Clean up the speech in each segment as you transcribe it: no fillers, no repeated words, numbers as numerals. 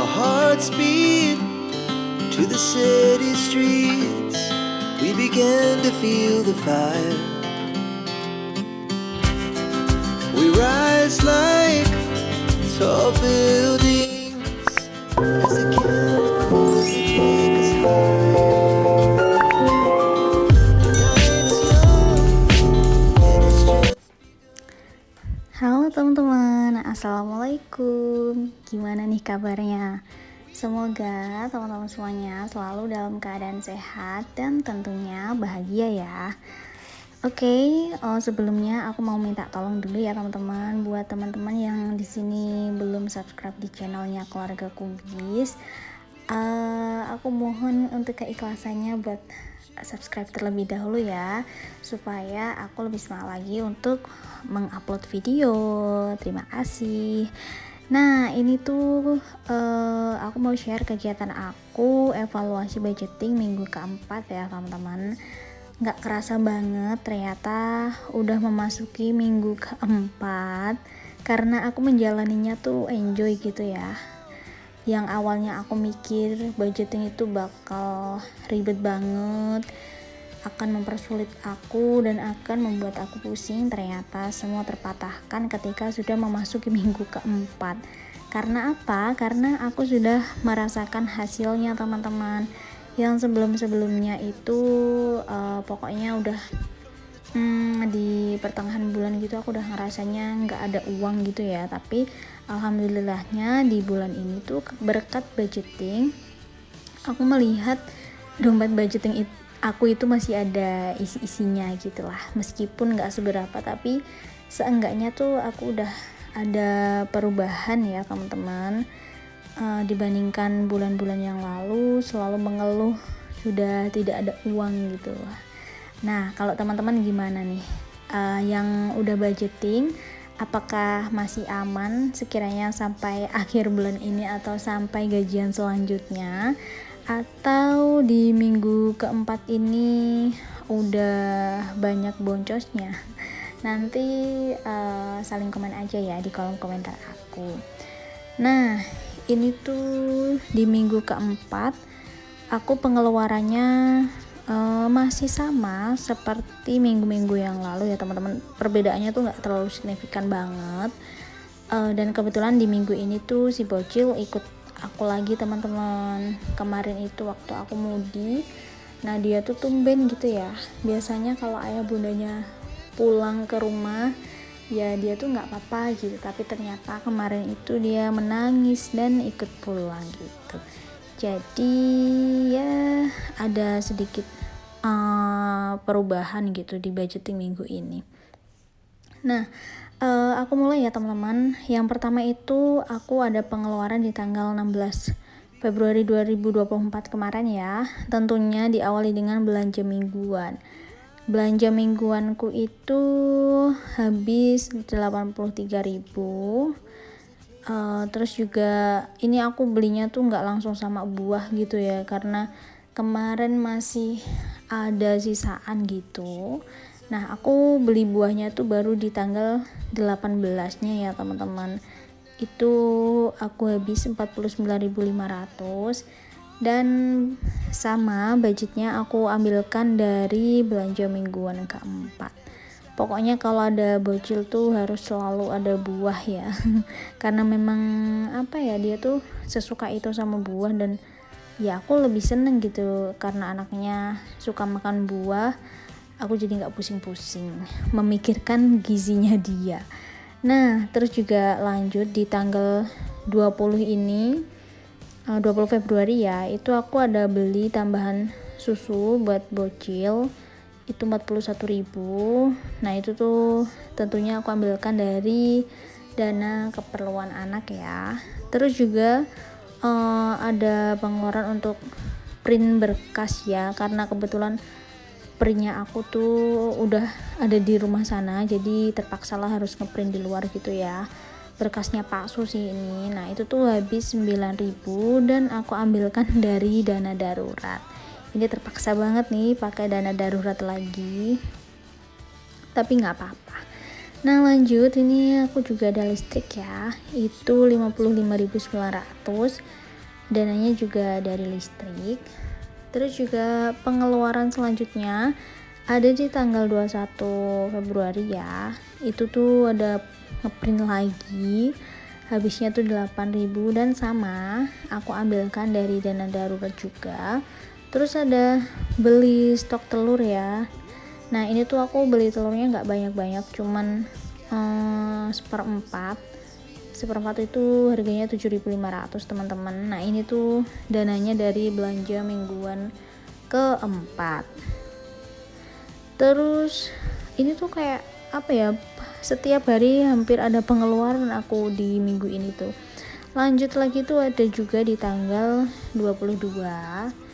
Our hearts beat to the city streets. We began to feel the fire. We rise like tall buildings as the chemicals they take us higher. The night's young and it's just Halo teman-teman, assalamualaikum. Gimana nih kabarnya? Semoga teman-teman semuanya selalu dalam keadaan sehat dan tentunya bahagia ya. Sebelumnya aku mau minta tolong dulu ya teman-teman, buat teman-teman yang di sini belum subscribe di channelnya Keluarga Kubis. Aku mohon untuk keikhlasannya buat subscribe terlebih dahulu ya, supaya aku lebih semangat lagi untuk mengupload video. Terima kasih. Nah ini tuh aku mau share kegiatan aku evaluasi budgeting minggu keempat ya teman-teman. Nggak kerasa banget ternyata udah memasuki minggu keempat, karena aku menjalaninya tuh enjoy gitu ya. Yang awalnya aku mikir budgeting itu bakal ribet banget, akan mempersulit aku dan akan membuat aku pusing, ternyata semua terpatahkan ketika sudah memasuki minggu keempat. Karena apa? Karena aku sudah merasakan hasilnya teman-teman. Yang sebelum-sebelumnya itu pokoknya udah di pertengahan bulan gitu aku udah ngerasanya nggak ada uang gitu ya, tapi alhamdulillahnya di bulan ini tuh berkat budgeting aku melihat dompet budgeting aku itu masih ada isi-isinya gitulah, meskipun nggak seberapa tapi seenggaknya tuh aku udah ada perubahan ya teman-teman. Dibandingkan bulan-bulan yang lalu selalu mengeluh sudah tidak ada uang gitu. Nah, kalau teman-teman gimana nih? Yang udah budgeting, apakah masih aman sekiranya sampai akhir bulan ini atau sampai gajian selanjutnya? Atau di minggu keempat ini udah banyak boncosnya? Nanti saling komen aja ya di kolom komentar aku. Nah, ini tuh di minggu keempat aku pengeluarannya masih sama seperti minggu-minggu yang lalu ya teman-teman. Perbedaannya tuh nggak terlalu signifikan banget. Dan kebetulan di minggu ini tuh si bocil ikut aku lagi teman-teman. Kemarin itu waktu aku mudik, nah dia tuh tumben gitu ya. Biasanya kalau ayah bundanya pulang ke rumah ya dia tuh nggak apa-apa gitu, tapi ternyata kemarin itu dia menangis dan ikut pulang gitu. Jadi ya ada sedikit perubahan gitu di budgeting minggu ini. Nah, aku mulai ya teman-teman. Yang pertama itu aku ada pengeluaran di tanggal 16 Februari 2024 kemarin ya. Tentunya diawali dengan belanja mingguan. Belanja mingguanku itu habis 83.000. Terus juga ini aku belinya tuh nggak langsung sama buah gitu ya, karena kemarin masih ada sisaan gitu. Nah aku beli buahnya tuh baru di tanggal 18-nya ya teman-teman. Itu aku habis 49.500, dan sama budgetnya aku ambilkan dari belanja mingguan keempat. Pokoknya kalau ada bocil tuh harus selalu ada buah ya. Karena memang apa ya, dia tuh sesuka itu sama buah, dan ya aku lebih seneng gitu karena anaknya suka makan buah. Aku jadi nggak pusing-pusing memikirkan gizinya dia. Nah terus juga lanjut di tanggal 20 ini, 20 Februari ya, itu aku ada beli tambahan susu buat bocil itu 41.000. Nah itu tuh tentunya aku ambilkan dari dana keperluan anak ya. Terus juga ada pengeluaran untuk print berkas ya, karena kebetulan printnya aku tuh udah ada di rumah sana, jadi terpaksalah harus ngeprint di luar gitu ya. Berkasnya palsu sih ini. Nah itu tuh habis 9.000 dan aku ambilkan dari dana darurat. Ini terpaksa banget nih pakai dana darurat lagi, tapi nggak apa-apa. Nah lanjut, ini aku juga ada listrik ya, itu 55.900. dananya juga dari listrik. Terus juga pengeluaran selanjutnya ada di tanggal 21 Februari ya. Itu tuh ada ngeprint lagi, habisnya tuh 8.000 dan sama aku ambilkan dari dana darurat juga. Terus ada beli stok telur ya. Nah ini tuh aku beli telurnya nggak banyak-banyak, cuman seperempat itu harganya 7.500 teman-teman. Nah ini tuh dananya dari belanja mingguan keempat. Terus ini tuh kayak apa ya, setiap hari hampir ada pengeluaran aku di minggu ini tuh. Lanjut lagi tuh ada juga di tanggal 22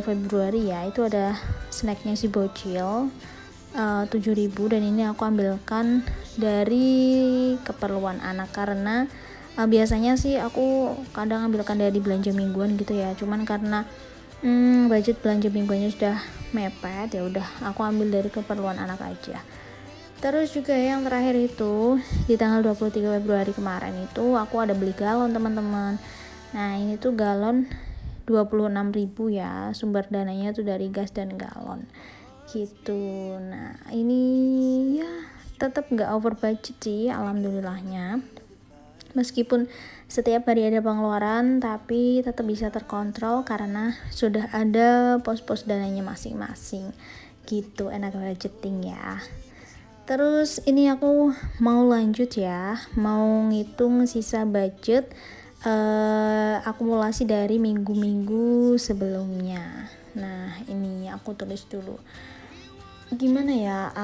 Februari ya, itu ada snacknya si bocil 7.000 dan ini aku ambilkan dari keperluan anak karena biasanya sih aku kadang ambilkan dari belanja mingguan gitu ya, cuman karena budget belanja mingguannya sudah mepet, ya udah aku ambil dari keperluan anak aja. Terus juga yang terakhir itu di tanggal 23 Februari kemarin itu aku ada beli galon teman-teman. Nah ini tuh galon 26.000 ya, sumber dananya tuh dari gas dan galon gitu. Nah ini ya tetap nggak over budget sih alhamdulillahnya, meskipun setiap hari ada pengeluaran tapi tetap bisa terkontrol karena sudah ada pos-pos dananya masing-masing gitu. Enak budgeting ya. Terus ini aku mau lanjut ya, mau ngitung sisa budget akumulasi dari minggu-minggu sebelumnya. Nah ini aku tulis dulu. Gimana ya,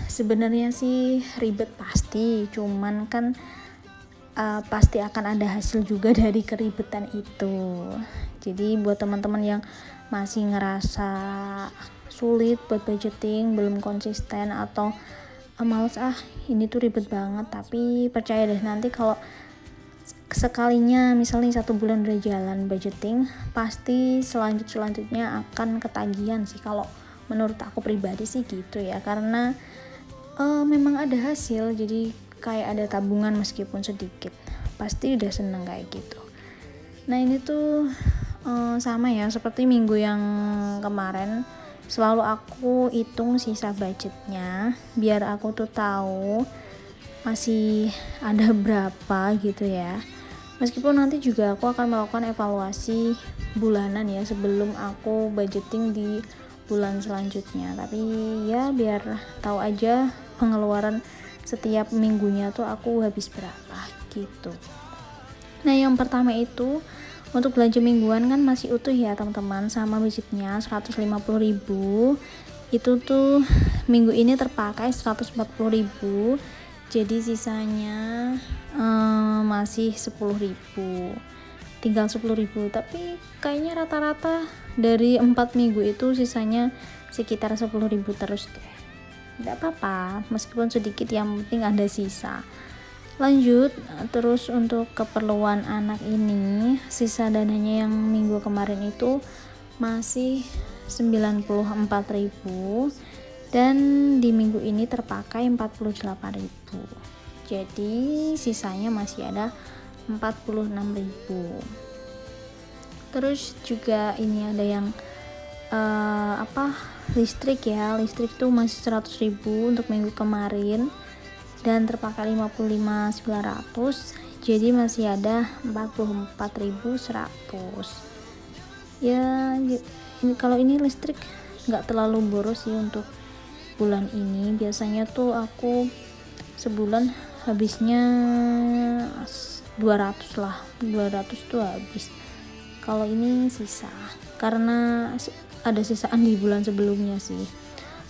sebenarnya sih ribet pasti, cuman kan pasti akan ada hasil juga dari keribetan itu. Jadi buat teman-teman yang masih ngerasa sulit buat budgeting, belum konsisten atau males ini tuh ribet banget, tapi percaya deh nanti kalau sekalinya misalnya 1 bulan udah jalan budgeting, pasti selanjutnya akan ketagihan sih kalau menurut aku pribadi sih gitu ya, karena memang ada hasil, jadi kayak ada tabungan meskipun sedikit, pasti udah seneng kayak gitu. Nah ini tuh sama ya seperti minggu yang kemarin, selalu aku hitung sisa budgetnya biar aku tuh tahu masih ada berapa gitu ya. Meskipun nanti juga aku akan melakukan evaluasi bulanan ya sebelum aku budgeting di bulan selanjutnya, tapi ya biar tahu aja pengeluaran setiap minggunya tuh aku habis berapa gitu. Nah yang pertama itu untuk belanja mingguan kan masih utuh ya teman-teman, sama budgetnya 150.000. Itu tuh minggu ini terpakai 140.000, jadi sisanya masih 10.000, tinggal 10.000. Tapi kayaknya rata-rata dari 4 minggu itu sisanya sekitar 10.000 terus deh. Gak apa-apa meskipun sedikit, yang penting ada sisa. Lanjut, terus untuk keperluan anak ini sisa dananya yang minggu kemarin itu masih 94.000 dan di minggu ini terpakai 48.000, jadi sisanya masih ada 46.000. Terus juga ini ada yang listrik ya, listrik tuh masih 100.000 untuk minggu kemarin dan terpakai 55.900, jadi masih ada 44.100 ya. Kalau ini listrik nggak terlalu boros sih untuk bulan ini, biasanya tuh aku sebulan habisnya 200 lah, 200 tuh habis. Kalau ini sisa karena ada sisaan di bulan sebelumnya sih.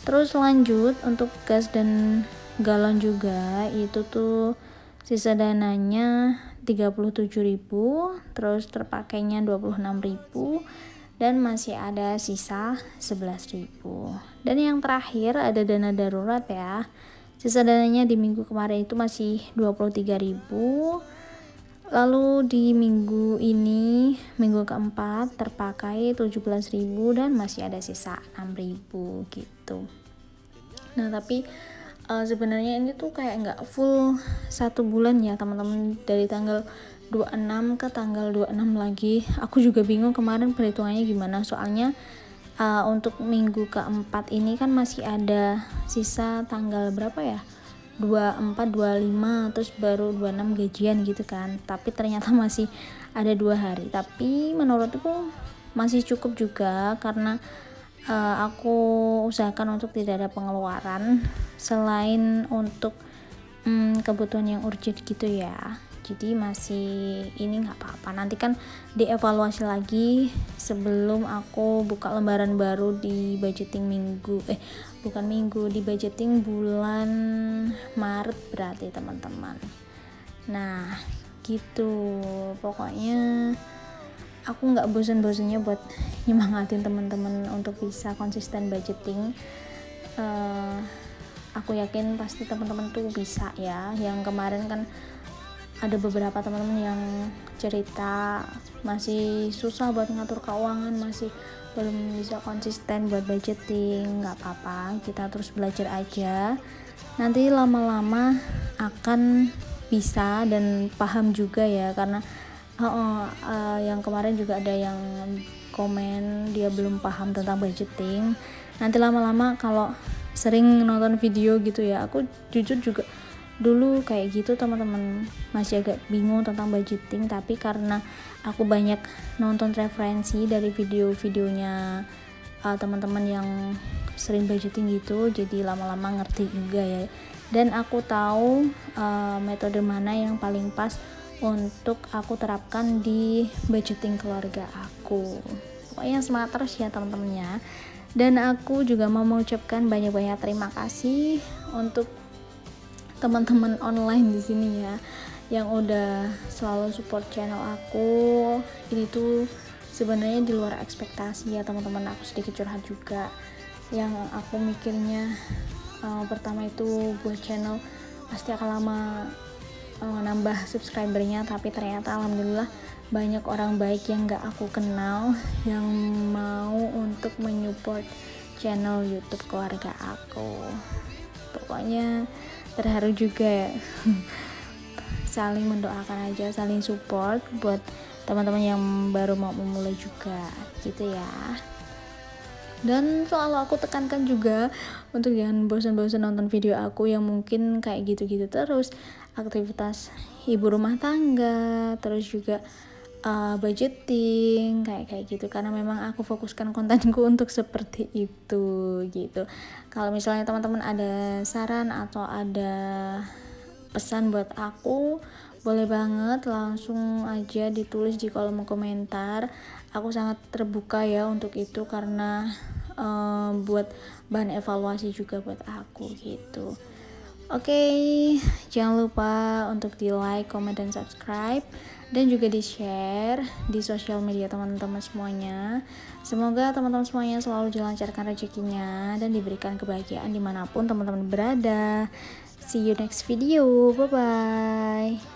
Terus lanjut untuk gas dan galon juga, itu tuh sisa dananya 37.000, terus terpakainya 26.000 dan masih ada sisa 11.000. Dan yang terakhir ada dana darurat ya. Sisa dananya di minggu kemarin itu masih 23.000. Lalu di minggu ini, minggu keempat terpakai 17.000 dan masih ada sisa 6.000 gitu. Nah tapi sebenarnya ini tuh kayak nggak full 1 bulan ya teman-teman, dari tanggal 26 ke tanggal 26 lagi. Aku juga bingung kemarin perhitungannya gimana, soalnya untuk minggu keempat ini kan masih ada sisa tanggal berapa ya, 24, 25, terus baru 26 gajian gitu kan. Tapi ternyata masih ada 2 hari, tapi menurutku masih cukup juga karena aku usahakan untuk tidak ada pengeluaran selain untuk kebutuhan yang urgent gitu ya. Jadi masih ini nggak apa-apa, nanti kan dievaluasi lagi sebelum aku buka lembaran baru di budgeting di budgeting bulan Maret berarti teman-teman. Nah gitu, pokoknya aku nggak bosan-bosannya buat nyemangatin teman-teman untuk bisa konsisten budgeting. Aku yakin pasti teman-teman tuh bisa ya. Yang kemarin kan ada beberapa teman-teman yang cerita masih susah buat ngatur keuangan, masih belum bisa konsisten buat budgeting. Nggak apa-apa, kita terus belajar aja, nanti lama-lama akan bisa dan paham juga ya. Karena yang kemarin juga ada yang komen dia belum paham tentang budgeting. Nanti lama-lama kalau sering nonton video gitu ya, aku jujur juga dulu kayak gitu teman-teman, masih agak bingung tentang budgeting, tapi karena aku banyak nonton referensi dari video-videonya teman-teman yang sering budgeting gitu, jadi lama-lama ngerti juga ya. Dan aku tahu metode mana yang paling pas untuk aku terapkan di budgeting keluarga aku. Pokoknya semangat terus ya teman-temannya. Dan aku juga mau mengucapkan banyak-banyak terima kasih untuk teman-teman online di sini ya, yang udah selalu support channel aku. Ini tuh sebenarnya di luar ekspektasi ya teman-teman. Aku sedikit curhat juga, yang aku mikirnya pertama itu buat channel pasti akan lama nambah subscribernya, tapi ternyata alhamdulillah banyak orang baik yang gak aku kenal yang mau untuk menyupport channel YouTube keluarga aku. Pokoknya terharu juga ya. Saling mendoakan aja, saling support buat teman-teman yang baru mau memulai juga gitu ya. Dan selalu aku tekankan juga untuk jangan bosan-bosan nonton video aku yang mungkin kayak gitu-gitu terus, aktivitas ibu rumah tangga, terus juga budgeting kayak gitu, karena memang aku fokuskan kontenku untuk seperti itu gitu. Kalau misalnya teman-teman ada saran atau ada pesan buat aku, boleh banget langsung aja ditulis di kolom komentar. Aku sangat terbuka ya untuk itu, karena buat bahan evaluasi juga buat aku gitu. Oke, jangan lupa untuk di like, comment, dan subscribe, dan juga di share di sosial media teman-teman semuanya. Semoga teman-teman semuanya selalu dilancarkan rezekinya dan diberikan kebahagiaan dimanapun teman-teman berada. See you next video, bye bye.